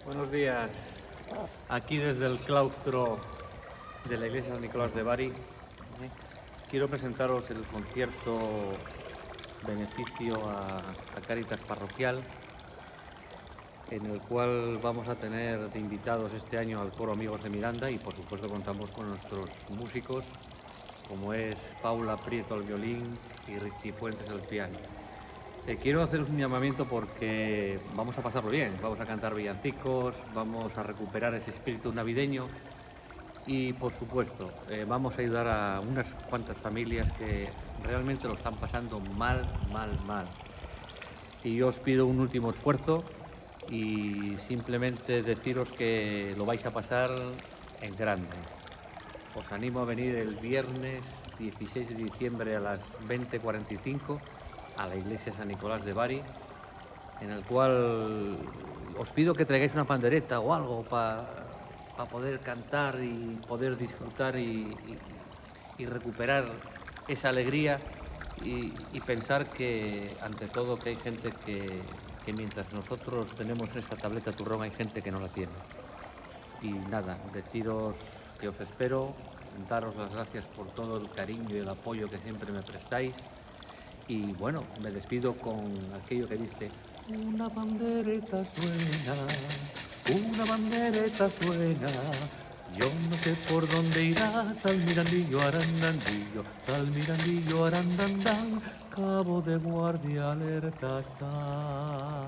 Buenos días. Aquí desde el claustro de la iglesia San Nicolás de Bari, quiero presentaros el concierto beneficio a Cáritas Parroquial, en el cual vamos a tener de invitados este año al coro Amigos de Miranda y por supuesto contamos con nuestros músicos, como es Paula Prieto al violín y Richie Fuentes al piano. Quiero haceros un llamamiento porque vamos a pasarlo bien, vamos a cantar villancicos, vamos a recuperar ese espíritu navideño y por supuesto vamos a ayudar a unas cuantas familias que realmente lo están pasando mal. Y yo os pido un último esfuerzo y simplemente deciros que lo vais a pasar en grande. Os animo a venir el viernes 16 de diciembre a las 20:45 a la iglesia San Nicolás de Bari, en el cual os pido que traigáis una pandereta o algo para poder cantar y poder disfrutar y recuperar esa alegría y pensar que, ante todo, que hay gente que mientras nosotros tenemos esa tableta turrón, hay gente que no la tiene. Y nada, deciros que os espero, daros las gracias por todo el cariño y el apoyo que siempre me prestáis. Y bueno, me despido con aquello que dice: una bandereta una bandereta suena. Yo no sé por dónde irás, al Mirandillo, Arandandillo, al Mirandillo, Arandandán, cabo de guardia alerta está.